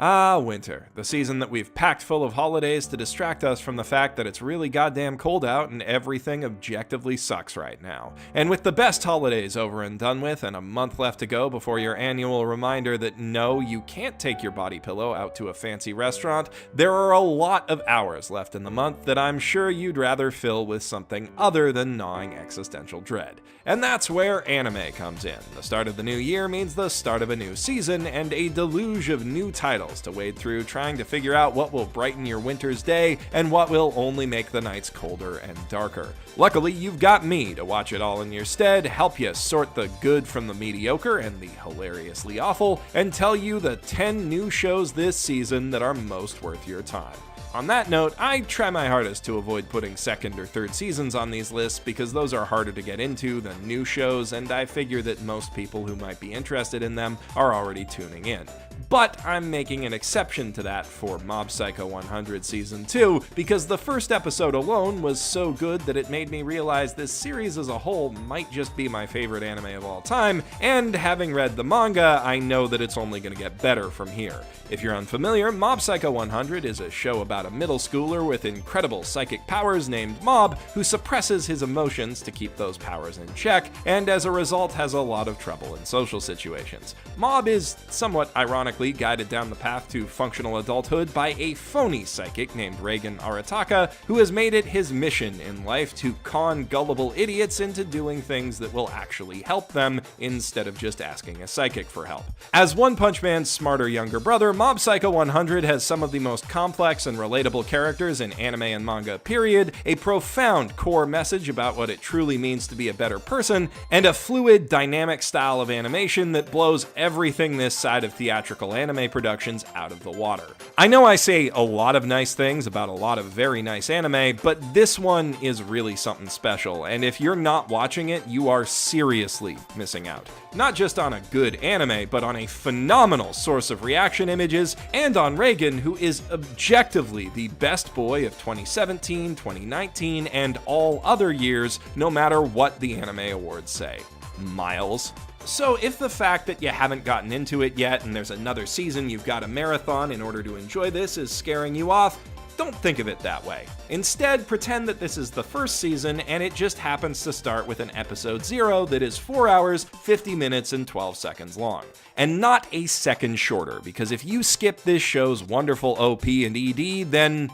Ah, winter, the season that we've packed full of holidays to distract us from the fact that it's really goddamn cold out and everything objectively sucks right now. And with the best holidays over and done with and a month left to go before your annual reminder that no, you can't take your body pillow out to a fancy restaurant, there are a lot of hours left in the month that I'm sure you'd rather fill with something other than gnawing existential dread. And that's where anime comes in. The start of the new year means the start of a new season and a deluge of new titles to wade through, trying to figure out what will brighten your winter's day and what will only make the nights colder and darker. Luckily, you've got me to watch it all in your stead, help you sort the good from the mediocre and the hilariously awful, and tell you the 10 new shows this season that are most worth your time. On that note, I try my hardest to avoid putting second or third seasons on these lists because those are harder to get into than new shows, and I figure that most people who might be interested in them are already tuning in. But I'm making an exception to that for Mob Psycho 100 Season 2, because the first episode alone was so good that it made me realize this series as a whole might just be my favorite anime of all time, and having read the manga, I know that it's only going to get better from here. If you're unfamiliar, Mob Psycho 100 is a show about a middle schooler with incredible psychic powers named Mob, who suppresses his emotions to keep those powers in check, and as a result has a lot of trouble in social situations. Mob is somewhat ironically guided down the path to functional adulthood by a phony psychic named Reigen Arataka, who has made it his mission in life to con gullible idiots into doing things that will actually help them instead of just asking a psychic for help. As One Punch Man's smarter younger brother, Mob Psycho 100 has some of the most complex and relatable characters in anime and manga period, a profound core message about what it truly means to be a better person, and a fluid, dynamic style of animation that blows everything this side of theatrical anime productions out of the water. I know I say a lot of nice things about a lot of very nice anime, but this one is really something special, and if you're not watching it, you are seriously missing out. Not just on a good anime, but on a phenomenal source of reaction images, and on Reigen, who is objectively the best boy of 2017, 2019, and all other years, no matter what the Anime Awards say. Miles. So if the fact that you haven't gotten into it yet and there's another season you've got a marathon in order to enjoy this is scaring you off, don't think of it that way. Instead, pretend that this is the first season and it just happens to start with an episode 0 that is 4 hours, 50 minutes, and 12 seconds long. And not a second shorter, because if you skip this show's wonderful OP and ED, then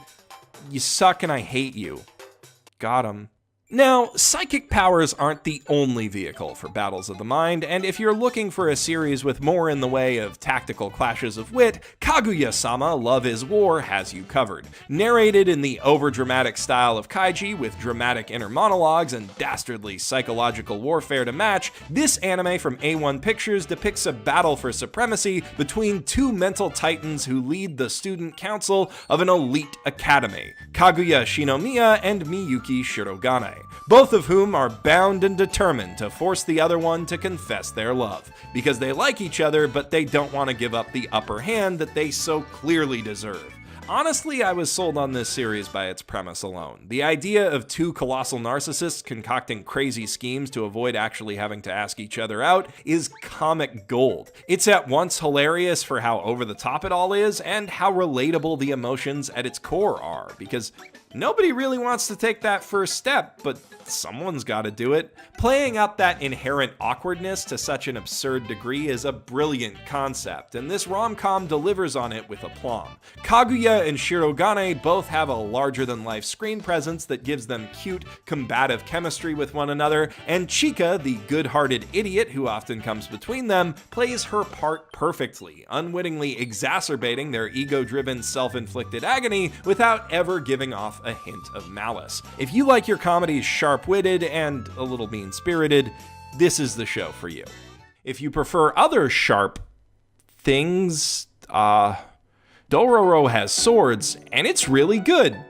you suck and I hate you. Got 'em. Now, psychic powers aren't the only vehicle for battles of the mind, and if you're looking for a series with more in the way of tactical clashes of wit, Kaguya-sama Love is War has you covered. Narrated in the overdramatic style of kaiji with dramatic inner monologues and dastardly psychological warfare to match, this anime from A1 Pictures depicts a battle for supremacy between two mental titans who lead the student council of an elite academy, Kaguya Shinomiya and Miyuki Shirogane. Both of whom are bound and determined to force the other one to confess their love, because they like each other but they don't want to give up the upper hand that they so clearly deserve. Honestly, I was sold on this series by its premise alone. The idea of two colossal narcissists concocting crazy schemes to avoid actually having to ask each other out is comic gold. It's at once hilarious for how over the top it all is and how relatable the emotions at its core are, because nobody really wants to take that first step, but someone's got to do it. Playing up that inherent awkwardness to such an absurd degree is a brilliant concept, and this rom-com delivers on it with aplomb. Kaguya and Shirogane both have a larger-than-life screen presence that gives them cute, combative chemistry with one another, and Chika, the good-hearted idiot who often comes between them, plays her part perfectly, unwittingly exacerbating their ego-driven, self-inflicted agony without ever giving off a hint of malice. If you like your comedies sharp-witted and a little mean-spirited, this is the show for you. If you prefer other sharp things, Dororo has swords, and it's really good.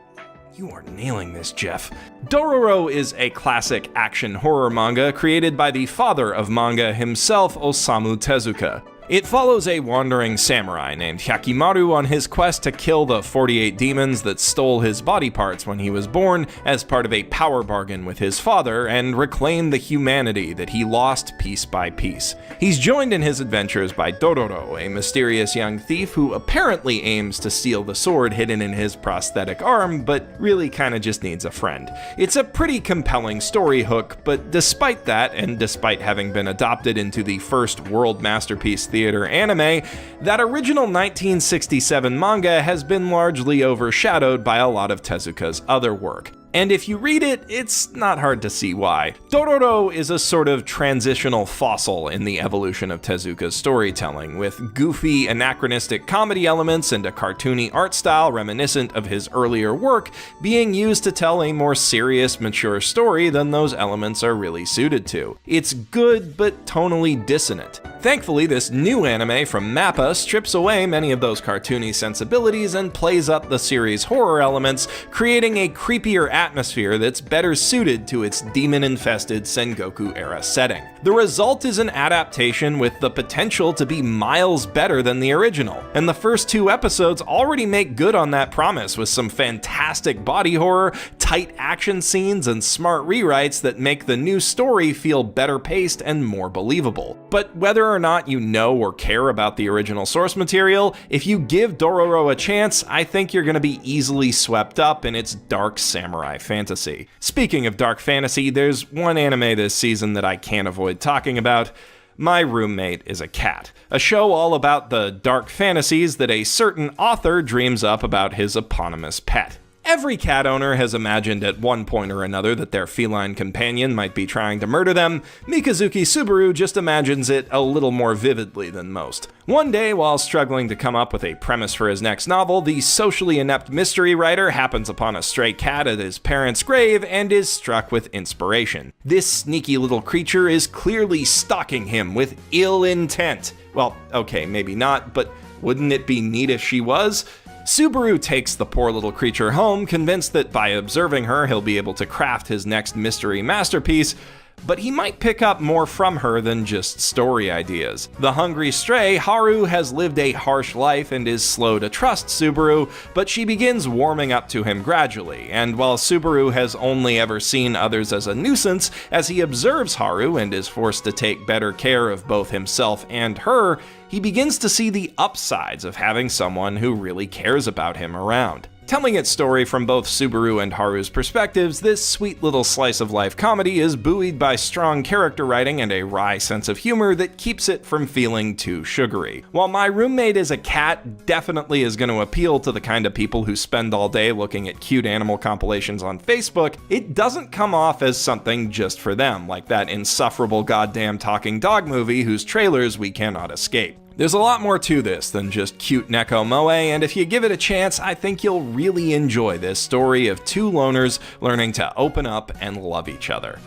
You are nailing this, Jeff. Dororo is a classic action horror manga created by the father of manga himself, Osamu Tezuka. It follows a wandering samurai named Hyakimaru on his quest to kill the 48 demons that stole his body parts when he was born as part of a power bargain with his father and reclaim the humanity that he lost piece by piece. He's joined in his adventures by Dororo, a mysterious young thief who apparently aims to steal the sword hidden in his prosthetic arm, but really kinda just needs a friend. It's a pretty compelling story hook, but despite that, and despite having been adopted into the first world masterpiece theater anime, that original 1967 manga has been largely overshadowed by a lot of Tezuka's other work. And if you read it, it's not hard to see why. Dororo is a sort of transitional fossil in the evolution of Tezuka's storytelling, with goofy, anachronistic comedy elements and a cartoony art style reminiscent of his earlier work being used to tell a more serious, mature story than those elements are really suited to. It's good, but tonally dissonant. Thankfully, this new anime from MAPPA strips away many of those cartoony sensibilities and plays up the series' horror elements, creating a creepier atmosphere that's better suited to its demon-infested Sengoku-era setting. The result is an adaptation with the potential to be miles better than the original, and the first 2 episodes already make good on that promise with some fantastic body horror, tight action scenes, and smart rewrites that make the new story feel better paced and more believable. But whether or not you know or care about the original source material, if you give Dororo a chance, I think you're gonna be easily swept up in its dark samurai fantasy. Speaking of dark fantasy, there's one anime this season that I can't avoid talking about. My Roommate is a Cat, a show all about the dark fantasies that a certain author dreams up about his eponymous pet. Every cat owner has imagined at one point or another that their feline companion might be trying to murder them. Mikazuki Subaru just imagines it a little more vividly than most. One day, while struggling to come up with a premise for his next novel, the socially inept mystery writer happens upon a stray cat at his parents' grave and is struck with inspiration. This sneaky little creature is clearly stalking him with ill intent. Well, okay, maybe not, but wouldn't it be neat if she was? Subaru takes the poor little creature home, convinced that by observing her he'll be able to craft his next mystery masterpiece, but he might pick up more from her than just story ideas. The hungry stray, Haru, has lived a harsh life and is slow to trust Subaru, but she begins warming up to him gradually, and while Subaru has only ever seen others as a nuisance, as he observes Haru and is forced to take better care of both himself and her, he begins to see the upsides of having someone who really cares about him around. Telling its story from both Subaru and Haru's perspectives, this sweet little slice of life comedy is buoyed by strong character writing and a wry sense of humor that keeps it from feeling too sugary. While My Roommate is a Cat definitely is going to appeal to the kind of people who spend all day looking at cute animal compilations on Facebook, it doesn't come off as something just for them, like that insufferable goddamn talking dog movie whose trailers we cannot escape. There's a lot more to this than just cute Neko Moe, and if you give it a chance, I think you'll really enjoy this story of 2 loners learning to open up and love each other.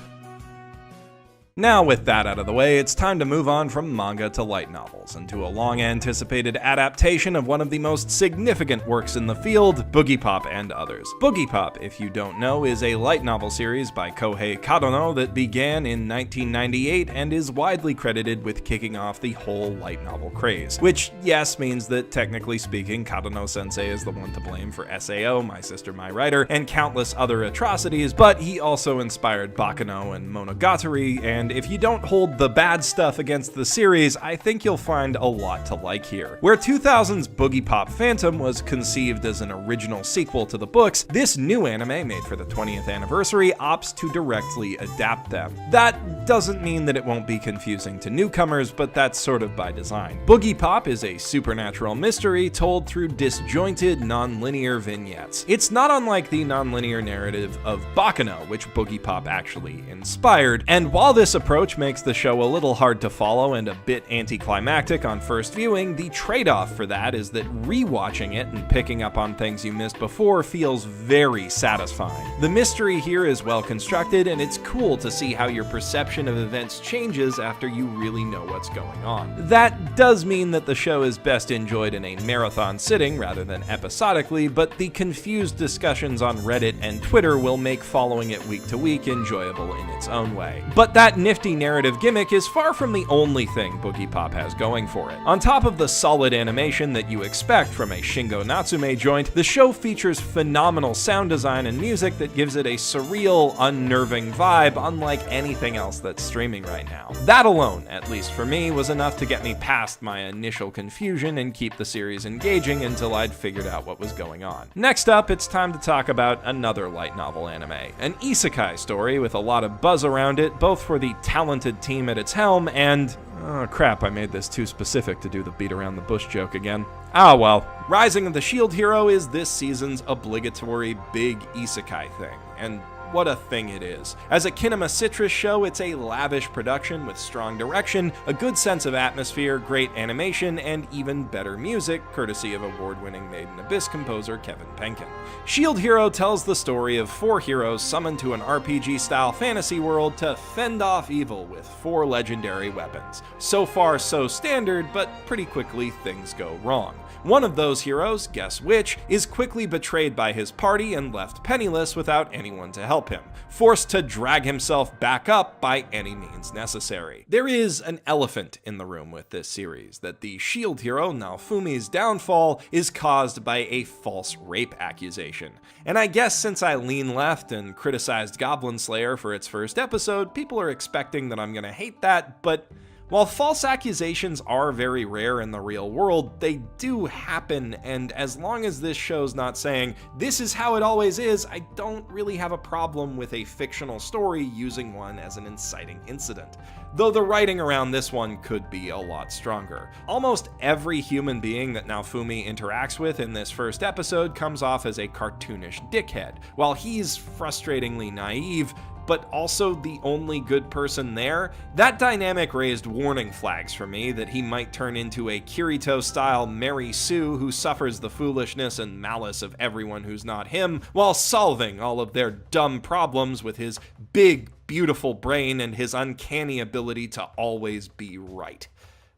Now with that out of the way, it's time to move on from manga to light novels, and to a long-anticipated adaptation of one of the most significant works in the field, Boogiepop and Others. Boogiepop, if you don't know, is a light novel series by Kohei Kadono that began in 1998 and is widely credited with kicking off the whole light novel craze. Which, yes, means that technically speaking, Kadono-sensei is the one to blame for SAO, My Sister, My Writer, and countless other atrocities, but he also inspired Baccano and Monogatari, and if you don't hold the bad stuff against the series, I think you'll find a lot to like here. Where 2000's Boogiepop Phantom was conceived as an original sequel to the books, this new anime made for the 20th anniversary opts to directly adapt them. That doesn't mean that it won't be confusing to newcomers, but that's sort of by design. Boogiepop is a supernatural mystery told through disjointed, non-linear vignettes. It's not unlike the non-linear narrative of Baccano, which Boogiepop actually inspired, and while this approach makes the show a little hard to follow and a bit anticlimactic on first viewing, the trade-off for that is that rewatching it and picking up on things you missed before feels very satisfying. The mystery here is well constructed, and it's cool to see how your perception of events changes after you really know what's going on. That does mean that the show is best enjoyed in a marathon sitting rather than episodically, but the confused discussions on Reddit and Twitter will make following it week to week enjoyable in its own way. But that nifty narrative gimmick is far from the only thing Boogiepop has going for it. On top of the solid animation that you expect from a Shingo Natsume joint, the show features phenomenal sound design and music that gives it a surreal, unnerving vibe unlike anything else that's streaming right now. That alone, at least for me, was enough to get me past my initial confusion and keep the series engaging until I'd figured out what was going on. Next up, it's time to talk about another light novel anime, an isekai story with a lot of buzz around it, both for the talented team at its helm and... oh crap, I made this too specific to do the beat around the bush joke again. Ah well. Rising of the Shield Hero is this season's obligatory big isekai thing, and what a thing it is. As a Kinema Citrus show, it's a lavish production with strong direction, a good sense of atmosphere, great animation, and even better music, courtesy of award-winning Made in Abyss composer Kevin Penkin. Shield Hero tells the story of 4 heroes summoned to an RPG-style fantasy world to fend off evil with 4 legendary weapons. So far, so standard, but pretty quickly things go wrong. One of those heroes, guess which, is quickly betrayed by his party and left penniless without anyone to help him, forced to drag himself back up by any means necessary. There is an elephant in the room with this series, that the Shield hero Naofumi's downfall is caused by a false rape accusation. And I guess since I lean left and criticized Goblin Slayer for its first episode, people are expecting that I'm gonna hate that, but while false accusations are very rare in the real world, they do happen, and as long as this show's not saying, this is how it always is, I don't really have a problem with a fictional story using one as an inciting incident. Though the writing around this one could be a lot stronger. Almost every human being that Naofumi interacts with in this first episode comes off as a cartoonish dickhead. While he's frustratingly naive, but also the only good person there, that dynamic raised warning flags for me that he might turn into a Kirito-style Mary Sue who suffers the foolishness and malice of everyone who's not him, while solving all of their dumb problems with his big, beautiful brain and his uncanny ability to always be right.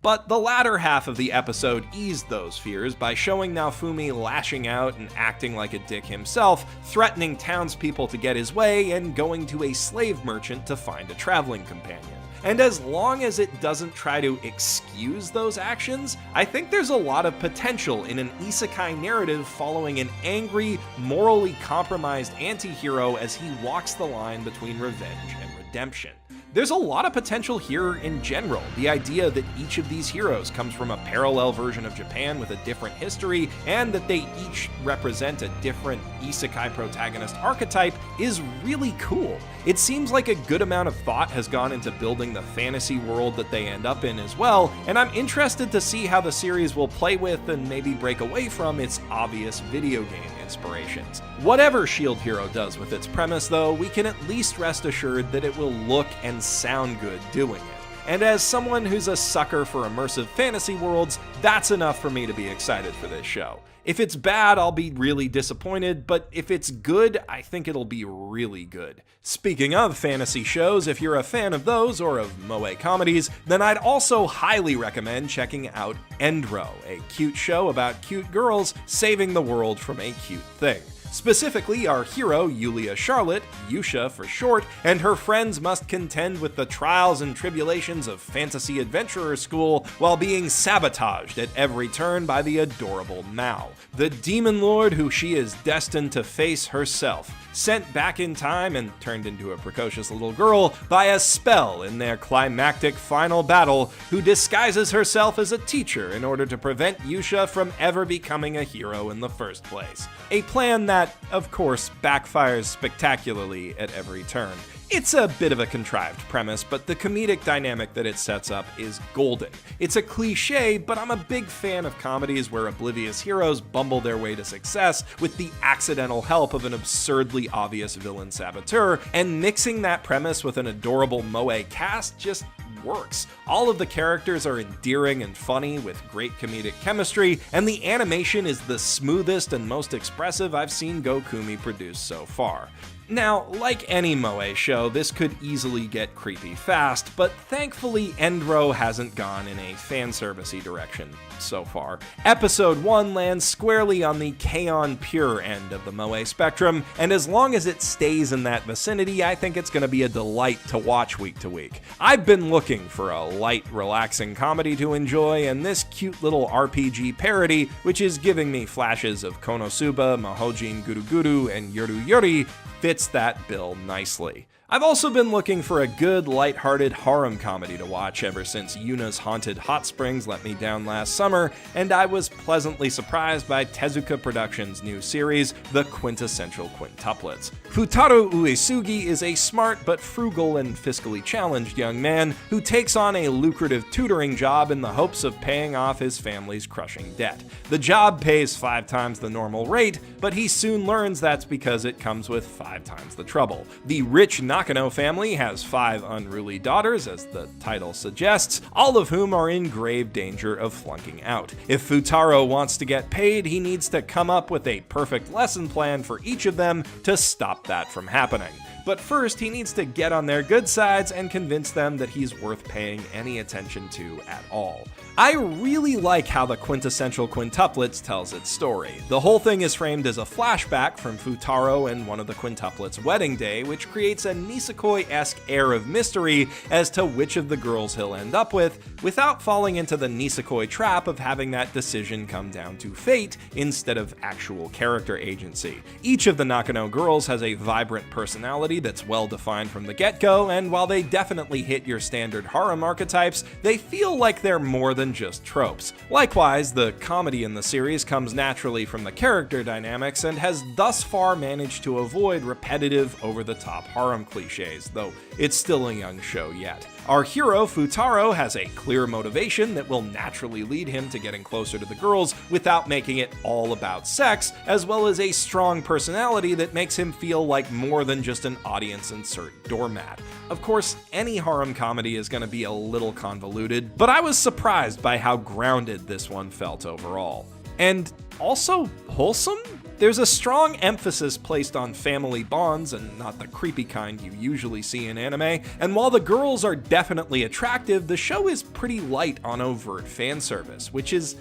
But the latter half of the episode eased those fears by showing Naofumi lashing out and acting like a dick himself, threatening townspeople to get his way, and going to a slave merchant to find a traveling companion. And as long as it doesn't try to excuse those actions, I think there's a lot of potential in an isekai narrative following an angry, morally compromised anti-hero as he walks the line between revenge and redemption. There's a lot of potential here in general. The idea that each of these heroes comes from a parallel version of Japan with a different history, and that they each represent a different isekai protagonist archetype is really cool. It seems like a good amount of thought has gone into building the fantasy world that they end up in as well, and I'm interested to see how the series will play with and maybe break away from its obvious video game inspirations. Whatever Shield Hero does with its premise though, we can at least rest assured that it will look and sound good doing it. And as someone who's a sucker for immersive fantasy worlds, that's enough for me to be excited for this show. If it's bad, I'll be really disappointed, but if it's good, I think it'll be really good. Speaking of fantasy shows, if you're a fan of those or of moe comedies, then I'd also highly recommend checking out Endro, a cute show about cute girls saving the world from a cute thing. Specifically, our hero, Yulia Charlotte, Yusha for short, and her friends must contend with the trials and tribulations of fantasy adventurer school while being sabotaged at every turn by the adorable Mao, the demon lord who she is destined to face herself, sent back in time and turned into a precocious little girl by a spell in their climactic final battle, who disguises herself as a teacher in order to prevent Yusha from ever becoming a hero in the first place. A plan that, of course, backfires spectacularly at every turn. It's a bit of a contrived premise, but the comedic dynamic that it sets up is golden. It's a cliche, but I'm a big fan of comedies where oblivious heroes bumble their way to success with the accidental help of an absurdly obvious villain saboteur, and mixing that premise with an adorable moe cast just works. All of the characters are endearing and funny with great comedic chemistry, and the animation is the smoothest and most expressive I've seen Gokumi produce so far. Now, like any moe show, this could easily get creepy fast, but thankfully Endro hasn't gone in a fanservice-y direction so far. Episode 1 lands squarely on the K-On! Pure end of the moe spectrum, and as long as it stays in that vicinity, I think it's going to be a delight to watch week to week. I've been looking for a light, relaxing comedy to enjoy, and this cute little RPG parody, which is giving me flashes of Konosuba, Mahojin Guruguru, and Yoru Yori, fits that bill nicely. I've also been looking for a good, lighthearted harem comedy to watch ever since Yuna's Haunted Hot Springs let me down last summer, and I was pleasantly surprised by Tezuka Productions' new series, The Quintessential Quintuplets. Futaro Uesugi is a smart but frugal and fiscally challenged young man who takes on a lucrative tutoring job in the hopes of paying off his family's crushing debt. The job pays 5 times the normal rate, but he soon learns that's because it comes with 5 times the trouble. The rich Nakano family has 5 unruly daughters, as the title suggests, all of whom are in grave danger of flunking out. If Futaro wants to get paid, he needs to come up with a perfect lesson plan for each of them to stop that from happening. But first, he needs to get on their good sides and convince them that he's worth paying any attention to at all. I really like how the Quintessential Quintuplets tells its story. The whole thing is framed as a flashback from Futaro and one of the quintuplets' wedding day, which creates a Nisekoi-esque air of mystery as to which of the girls he'll end up with, without falling into the Nisekoi trap of having that decision come down to fate instead of actual character agency. Each of the Nakano girls has a vibrant personality that's well defined from the get-go, and while they definitely hit your standard harem archetypes, they feel like they're more than just tropes. Likewise, the comedy in the series comes naturally from the character dynamics and has thus far managed to avoid repetitive, over-the-top harem cliches, though it's still a young show yet. Our hero, Futaro, has a clear motivation that will naturally lead him to getting closer to the girls without making it all about sex, as well as a strong personality that makes him feel like more than just an audience insert doormat. Of course, any harem comedy is going to be a little convoluted, but I was surprised by how grounded this one felt overall. And also wholesome? There's a strong emphasis placed on family bonds and not the creepy kind you usually see in anime, and while the girls are definitely attractive, the show is pretty light on overt fan service, which is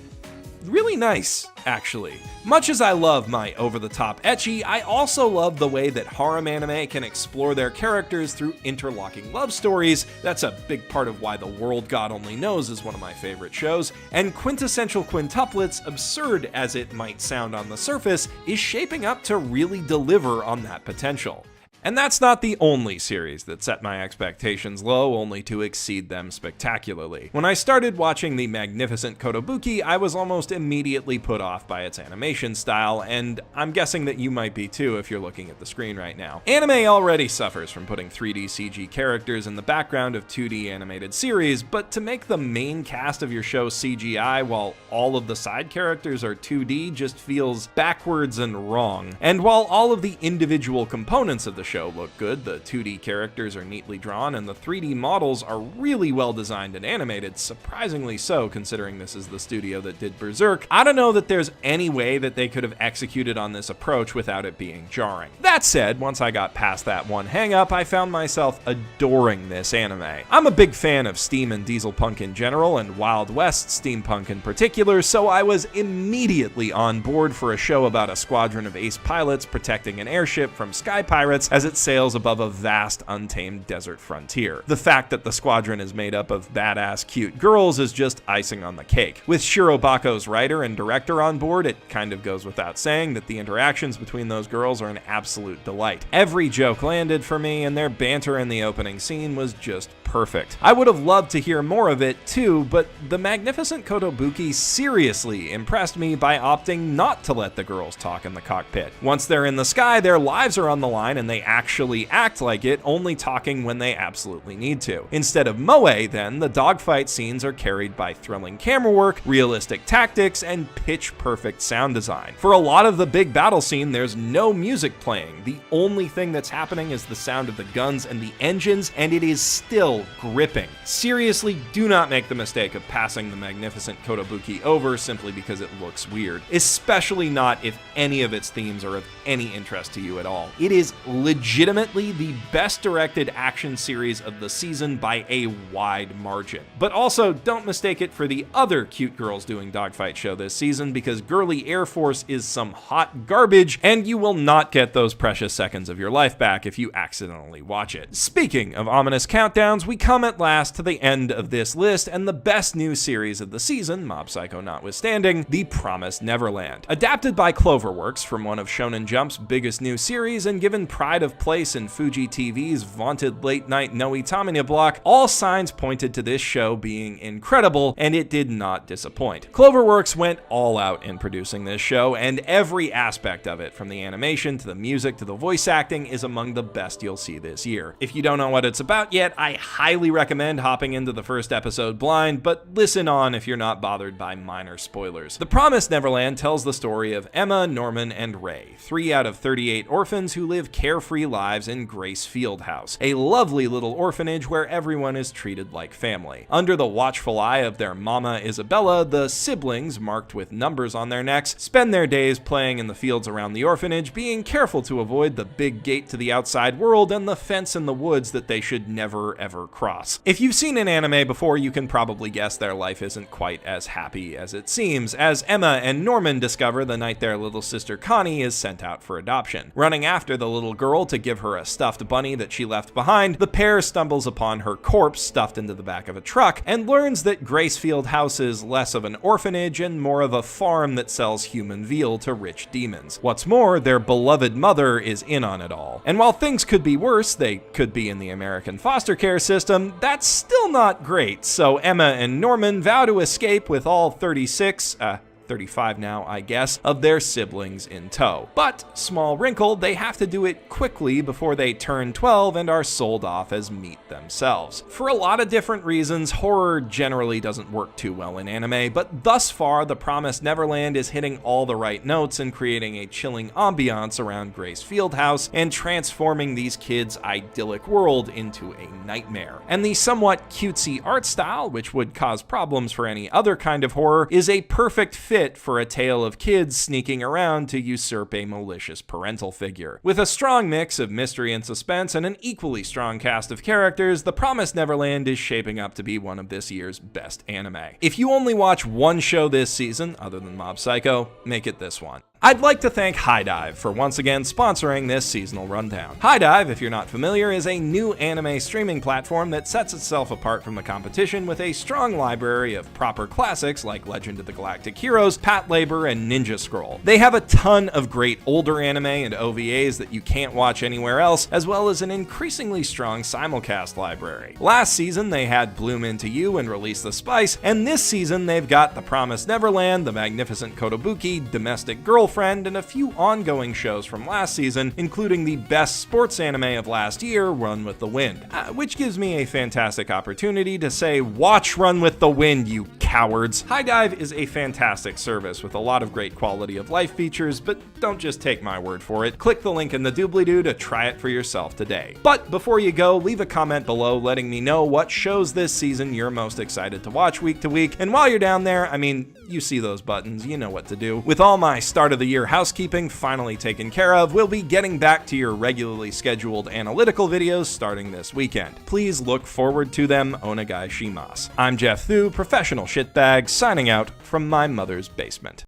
really nice, actually. Much as I love my over-the-top ecchi, I also love the way that harem anime can explore their characters through interlocking love stories. That's a big part of why The World God Only Knows is one of my favorite shows, and Quintessential Quintuplets, absurd as it might sound on the surface, is shaping up to really deliver on that potential. And that's not the only series that set my expectations low, only to exceed them spectacularly. When I started watching the magnificent Kotobuki, I was almost immediately put off by its animation style, and I'm guessing that you might be too if you're looking at the screen right now. Anime already suffers from putting 3D CG characters in the background of 2D animated series, but to make the main cast of your show CGI while all of the side characters are 2D just feels backwards and wrong. And while all of the individual components of the show look good, the 2D characters are neatly drawn, and the 3D models are really well designed and animated, surprisingly so considering this is the studio that did Berserk, I don't know that there's any way that they could have executed on this approach without it being jarring. That said, once I got past that one hang-up, I found myself adoring this anime. I'm a big fan of steam and diesel punk in general, and Wild West steampunk in particular, so I was immediately on board for a show about a squadron of ace pilots protecting an airship from sky pirates as it sails above a vast, untamed desert frontier. The fact that the squadron is made up of badass, cute girls is just icing on the cake. With Shirobako's writer and director on board, it kind of goes without saying that the interactions between those girls are an absolute delight. Every joke landed for me, and their banter in the opening scene was just perfect. I would have loved to hear more of it too, but the magnificent Kotobuki seriously impressed me by opting not to let the girls talk in the cockpit. Once they're in the sky, their lives are on the line and they actually act like it, only talking when they absolutely need to. Instead of moe, then, the dogfight scenes are carried by thrilling camera work, realistic tactics, and pitch-perfect sound design. For a lot of the big battle scene, there's no music playing. The only thing that's happening is the sound of the guns and the engines, and it is still gripping. Seriously, do not make the mistake of passing the magnificent Kotobuki over simply because it looks weird, especially not if any of its themes are of any interest to you at all. It is legitimately legitimately the best directed action series of the season by a wide margin. But also, don't mistake it for the other cute girls doing dogfight show this season, because Girly Air Force is some hot garbage, and you will not get those precious seconds of your life back if you accidentally watch it. Speaking of ominous countdowns, we come at last to the end of this list, and the best new series of the season, Mob Psycho notwithstanding, The Promised Neverland. Adapted by Cloverworks from one of Shonen Jump's biggest new series and given pride of place in Fuji TV's vaunted late-night Noe Tamina block, all signs pointed to this show being incredible, and it did not disappoint. Cloverworks went all out in producing this show, and every aspect of it, from the animation to the music to the voice acting, is among the best you'll see this year. If you don't know what it's about yet, I highly recommend hopping into the first episode blind, but listen on if you're not bothered by minor spoilers. The Promised Neverland tells the story of Emma, Norman, and Ray, 3 out of 38 orphans who live carefree lives in Grace Field House, a lovely little orphanage where everyone is treated like family. Under the watchful eye of their mama Isabella, the siblings, marked with numbers on their necks, spend their days playing in the fields around the orphanage, being careful to avoid the big gate to the outside world and the fence in the woods that they should never ever cross. If you've seen an anime before, you can probably guess their life isn't quite as happy as it seems, as Emma and Norman discover the night their little sister Connie is sent out for adoption. Running after the little girl to give her a stuffed bunny that she left behind, the pair stumbles upon her corpse stuffed into the back of a truck and learns that Gracefield House is less of an orphanage and more of a farm that sells human veal to rich demons. What's more, their beloved mother is in on it all. And while things could be worse, they could be in the American foster care system, that's still not great, so Emma and Norman vow to escape with all 35 now, I guess, of their siblings in tow. But, small wrinkle, they have to do it quickly before they turn 12 and are sold off as meat themselves. For a lot of different reasons, horror generally doesn't work too well in anime, but thus far, The Promised Neverland is hitting all the right notes and creating a chilling ambiance around Grace Field House and transforming these kids' idyllic world into a nightmare. And the somewhat cutesy art style, which would cause problems for any other kind of horror, is a perfect fit for a tale of kids sneaking around to usurp a malicious parental figure. With a strong mix of mystery and suspense and an equally strong cast of characters, The Promised Neverland is shaping up to be one of this year's best anime. If you only watch one show this season, other than Mob Psycho, make it this one. I'd like to thank HIDIVE for once again sponsoring this seasonal rundown. HIDIVE, if you're not familiar, is a new anime streaming platform that sets itself apart from the competition with a strong library of proper classics like Legend of the Galactic Heroes, Patlabor, and Ninja Scroll. They have a ton of great older anime and OVAs that you can't watch anywhere else, as well as an increasingly strong simulcast library. Last season, they had Bloom Into You and Release the Spice, and this season they've got The Promised Neverland, The Magnificent Kotobuki, Domestic Girlfriend, and a few ongoing shows from last season, including the best sports anime of last year, Run with the Wind, which gives me a fantastic opportunity to say, watch Run with the Wind, you cowards. HIDIVE is a fantastic service with a lot of great quality of life features, but don't just take my word for it. Click the link in the doobly-doo to try it for yourself today. But before you go, leave a comment below letting me know what shows this season you're most excited to watch week to week, and while you're down there, I mean, you see those buttons, you know what to do. With all my start of the year housekeeping finally taken care of, we'll be getting back to your regularly scheduled analytical videos starting this weekend. Please look forward to them, onegai shimasu. I'm Jeff Thu, professional shitbag, signing out from my mother's basement.